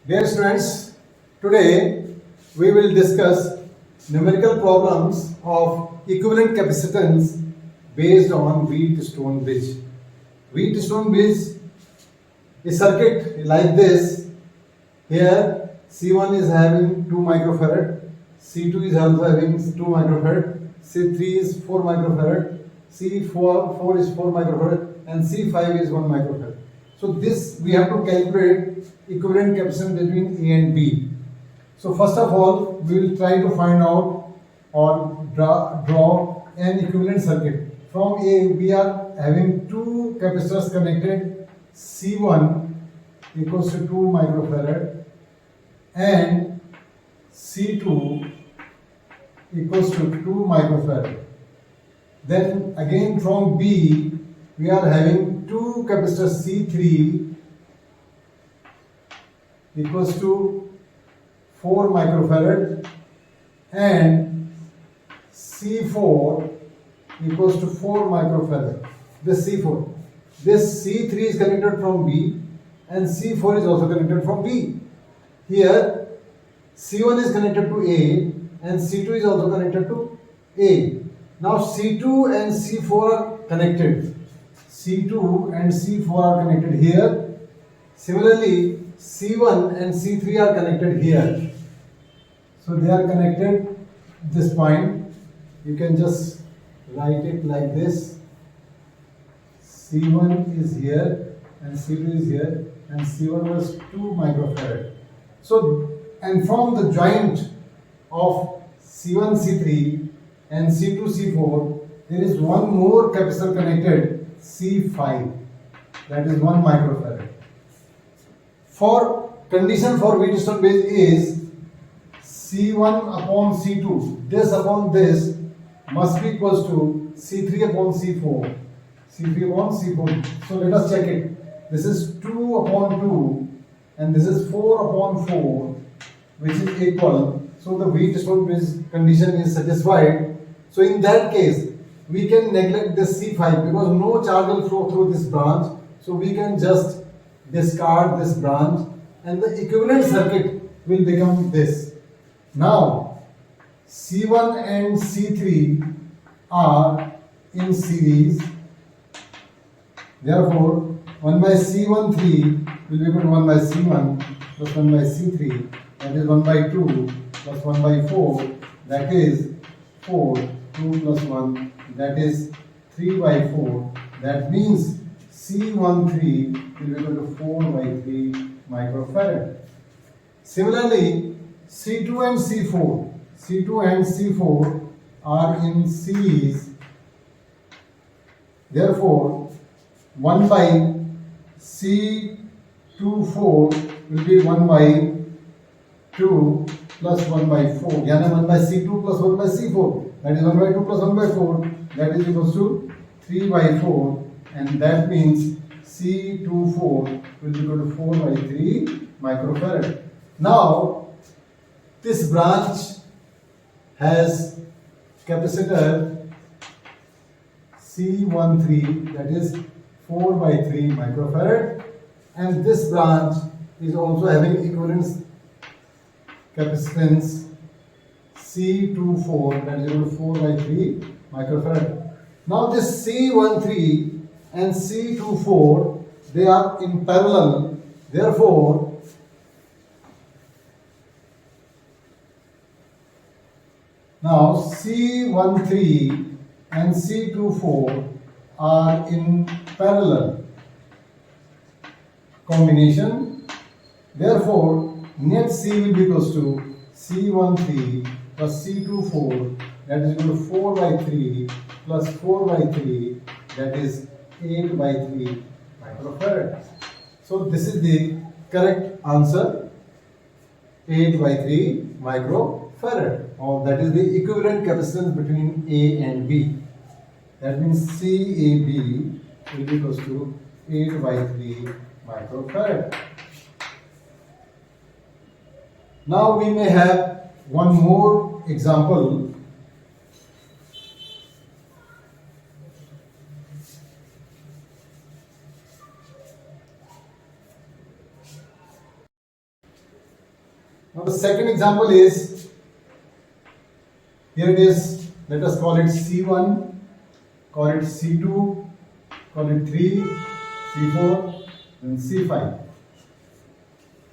Dear students, today we will discuss numerical problems of equivalent capacitance based on Wheatstone bridge. Wheatstone bridge is circuit like this. Here C1 is having 2 microfarad, C2 is also having 2 microfarad, C3 is 4 microfarad, C4 is 4 microfarad and C5 is 1 microfarad. So this we have to calculate equivalent capacitance between A and B. So first of all we will try to find out or draw an equivalent circuit. From A we are having two capacitors connected, C1 equals to 2 microfarad and C2 equals to 2 microfarad. Then again from B we are having two capacitors, C3 equals to 4 microfarad and C4 equals to 4 microfarad. This C4. This C3 is connected from B and C4 is also connected from B. Here C1 is connected to A and C2 is also connected to A. Now C2 and C4 are connected. C2 and C4 are connected here. Similarly, C1 and C3 are connected here. So they are connected this point. You can just write it like this. C1 is here and C2 is here and C1 was 2 microfarad. So, and from the joint of C1, C3 and C2, C4, there is one more capacitor connected, C5, that is 1 microfarad. For condition for Wheatstone bridge is C1 upon C2, this upon this must be equals to C3 upon C4, C3 upon C4. So let us check it. This is 2 upon 2 and this is 4 upon 4, which is equal. So the Wheatstone bridge condition is satisfied. So in that case, we can neglect this C5 because no charge will flow through this branch. So we can just discard this branch and the equivalent circuit will become this. Now, C1 and C3 are in series. Therefore, 1 by C13 will be equal to 1 by C1 plus 1 by C3, that is 1 by 2 plus 1 by 4, that is 4, 2 plus 1, that is 3 by 4. That means C13 will be equal to 4 by 3 microfarad. Similarly, C2 and C4 are in series. Therefore, 1 by C24 will be 1 by 2 plus 1 by 4. Yani 1 by C2 plus 1 by C4. That is 1 by 2 plus 1 by 4. That is equals to 3 by 4. And that means C24 will be equal to 4 by 3 microfarad. Now, this branch has capacitor C13, that is 4 by 3 microfarad, and this branch is also having equivalent capacitance C24, that is equal to 4 by 3 microfarad. Now this C13 and C24, they are in parallel. Therefore, now C13 and C24 are in parallel combination. Therefore, net C will be equals to C13 plus C24, that is equal to 4 by 3 plus 4 by 3, that is 8 by 3 microfarad. So this is the correct answer, 8 by 3 microfarad, or that is the equivalent capacitance between A and B. That means CAB will be equals to 8 by 3 microfarad. Now we may have one more example. Now the second example is, here it is, let us call it C1, call it C2, call it 3, C4 and C5.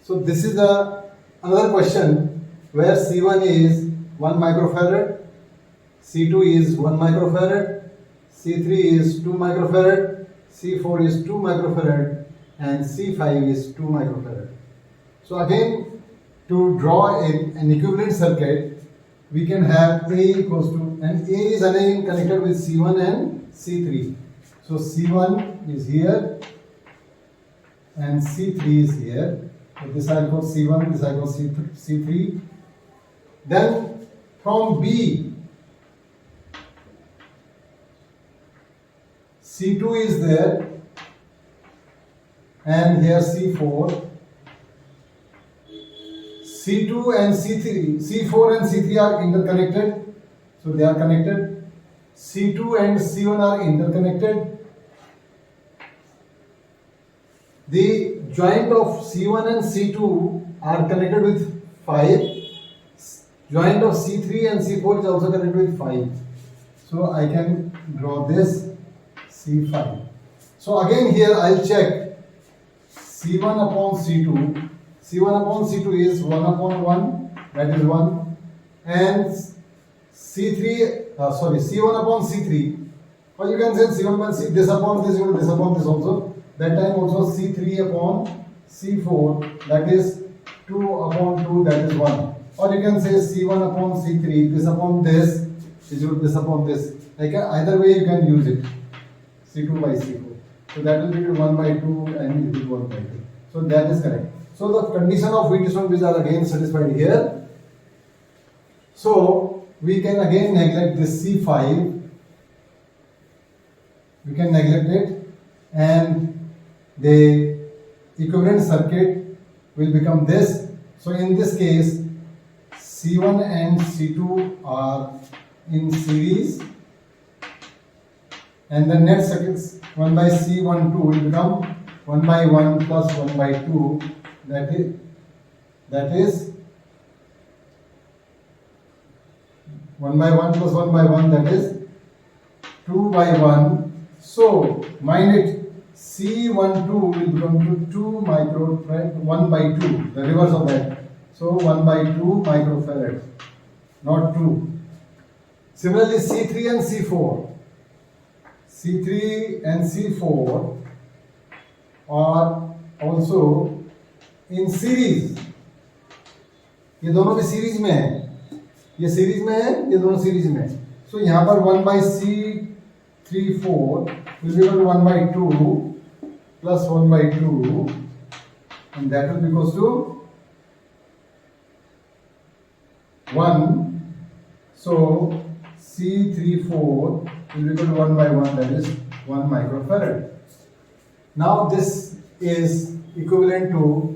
So this is another question where C1 is 1 microfarad, C2 is 1 microfarad, C3 is 2 microfarad, C4 is 2 microfarad and C5 is 2 microfarad. So again, to draw an equivalent circuit, we can have A equals to, and A is again connected with C1 and C3. So C1 is here and C3 is here. So this I call C1, this I call C3. Then from B, C2 is there and here C4. C2 and C3, C4 and C3 are interconnected, so they are connected. C2 and C1 are interconnected. The joint of C1 and C2 are connected with 5. Joint of C3 and C4 is also connected with 5. So I can draw this C5. So again here I'll check C1 upon C2. C1 upon C2 is 1 upon 1, that is 1, and C1 upon C3, or you can say C1 upon C, this upon this also, that time also C3 upon C4, that is 2 upon 2, that is 1, or you can say C1 upon C3, this upon this is equal to this upon this, like either way you can use it, C2 by C4, so that will be 1 by 2 and it will 1 by 2, so that is correct. So the condition of Wheatstone bridge are again satisfied here. So we can again neglect this C5. We can neglect it and the equivalent circuit will become this. So in this case, C1 and C2 are in series and the net circuits 1 by C12 will become 1 by 1 plus 1 by 2. That is 1 by 1 plus 1 by 1, that is 2 by 1. So mind it, C12 will become to 2 microfarad, 1 by 2, the reverse of that. So 1 by 2 microfarad, not 2. Similarly C3 and C4. C3 and C4 are also in series, ये दोनों भी series में है, ये series में है, ये दोनों सीरीज में है. सो यहाँ पर 1 by C34 will be equal to 1 by 2 plus 1 by 2 and that will be equals to 1. So C34 will be equal to 1 by 1, that is 1 microfarad. Now this is equivalent to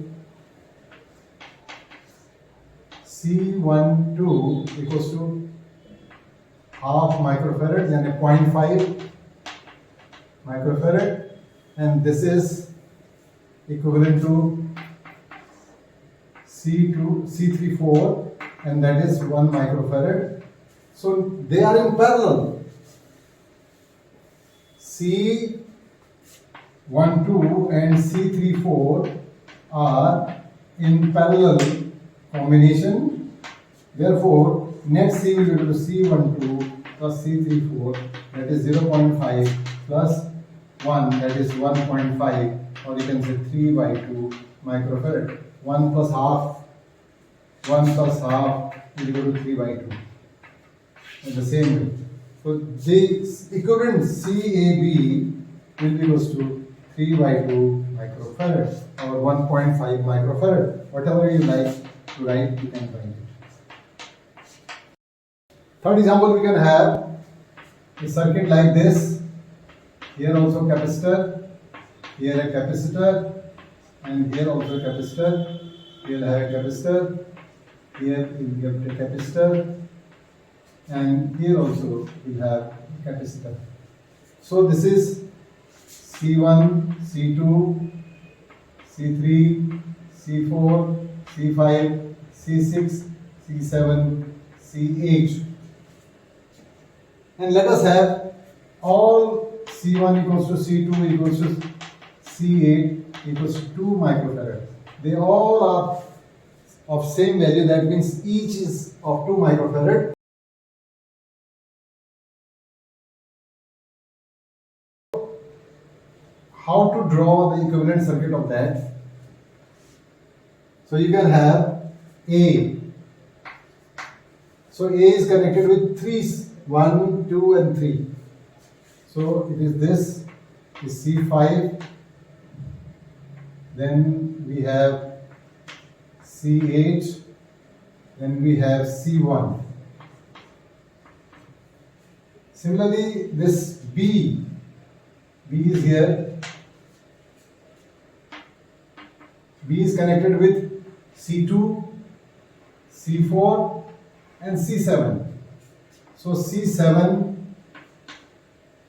C12 equals to half microfarad, then 0.5 microfarad, and this is equivalent to C34 and that is 1 microfarad. So they are in parallel. C12 and C34 are in parallel combination. Therefore, net C will be equal to C12 plus C34, that is 0.5 plus 1, that is 1.5, or you can say 3 by 2 microfarad. 1 plus half is equal to 3 by 2. In the same way. So the equivalent CAB will be equal to 3 by 2 microfarad or 1.5 microfarad. Whatever you like to write, you can find it. Third example, we can have a circuit like this. Here also capacitor, here a capacitor, and here also a capacitor. Here I have a capacitor, here we have a capacitor, and here also we have a capacitor. So this is C1, C2, C3, C4, C5, C6, C7, C8. And let us have all C1 equals to C2 equals to C8 equals to 2 microfarad. They all are of same value, that means each is of 2 microfarad. How to draw the equivalent circuit of that? So you can have A. So A is connected with 3, 1, 2 and 3. So it is this is C5. Then we have C8. Then we have C1. Similarly, this B is here. B is connected with C2, C4 and C7. So C7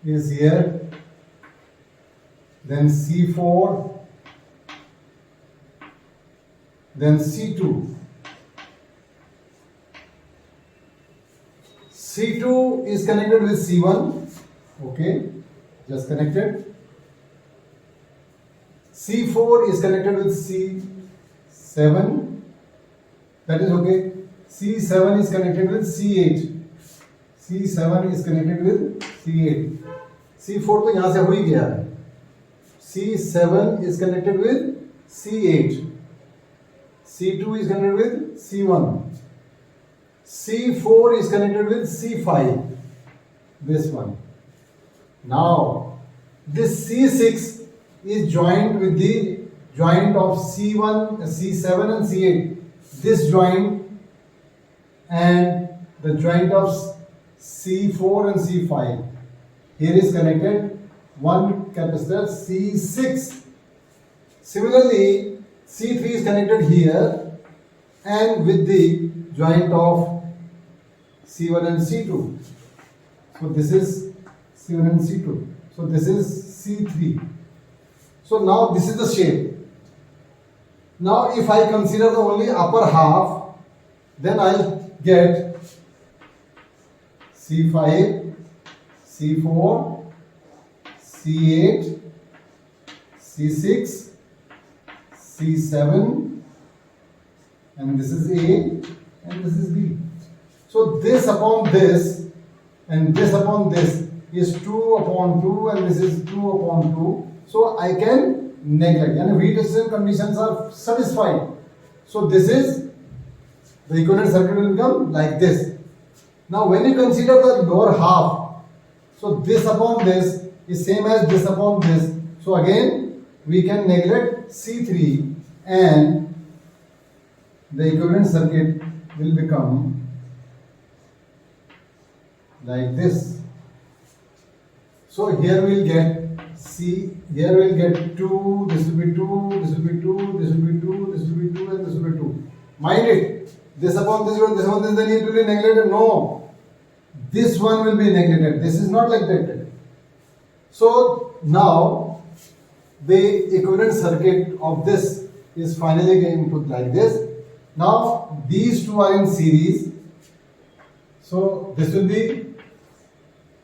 is here, then C4, then C2. C2 is connected with C1, okay, just connected. C4 is connected with C7, that is okay. C7 is connected with C8. C7 is connected with C8. C4 तो यहाँ से हो ही गया है. C7 is connected with C8. C2 is connected with C1. C4 is connected with C5. This one. Now, this C6 is joined with the joint of C1, C7 and C8. This joint and the joint of C4 and C5. Here is connected one capacitor C6. Similarly, C3 is connected here and with the joint of C1 and C2. So this is C1 and C2. So this is C3. So now this is the shape. Now if I consider the only upper half, then I'll get C5, C4, C8, C6, C7, and this is A and this is B. So this upon this and this upon this is 2 upon 2 and this is 2 upon 2. So I can neglect, and V resistance conditions are satisfied. So this is the equivalent circuit will become like this. Now when you consider the lower half, so this upon this is same as this upon this. So again we can neglect C3 and the equivalent circuit will become like this. So here we will get here we will get 2, this will be 2, this will be 2, this will be 2, this will be 2 and this will be 2. Mind it, this upon this, then it will be neglected. No, this one will be neglected. This is not like that. So now the equivalent circuit of this is finally getting put like this. Now these two are in series. So this will be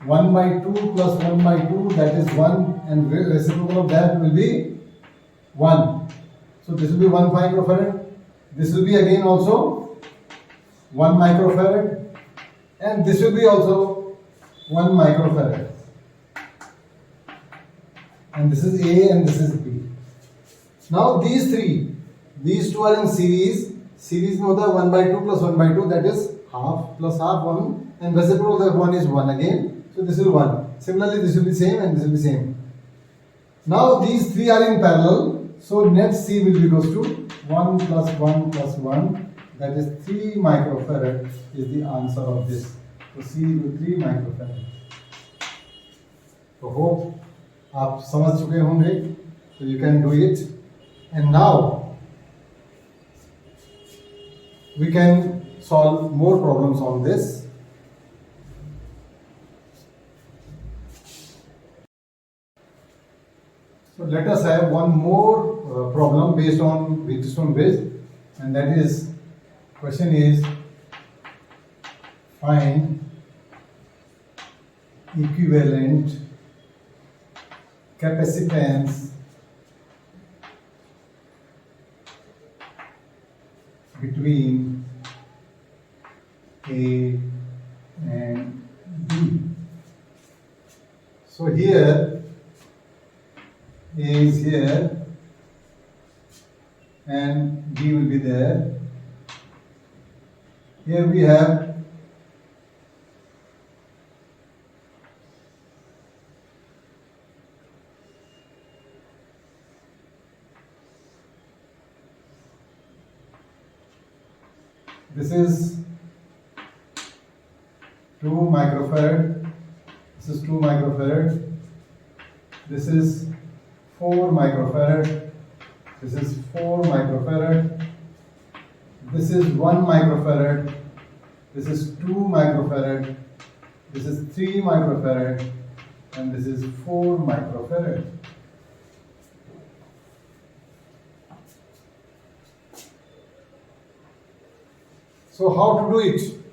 1 by 2 plus 1 by 2, that is 1, and reciprocal of that will be 1. So this will be 1 microfarad. This will be again also 1 microfarad, and this will be also 1 microfarad. And this is A and this is B. Now these two are in series. Series में होता है 1 by 2 plus 1 by 2, that is half plus half 1, and reciprocal of 1 is 1 again. So this will 1. Similarly, this will be same and this will be same. Now these three are in parallel. So net C will be equals to 1 plus 1 plus 1. That is 3 microfarad is the answer of this. So C will 3 microfarad. So hope आप समझ चुके होंगे. So you can do it. And now we can solve more problems on this. So let us have one more problem based on Wheatstone bridge, and that is Question is, find equivalent capacitance between A and B. So here A is here and B will be there. Here we have this is 2 microfarad, this is 2 microfarad, this is 4 microfarad, this is 4 microfarad, this is 1 microfarad, this is 2 microfarad, this is 3 microfarad, and this is 4 microfarad. So how to do it?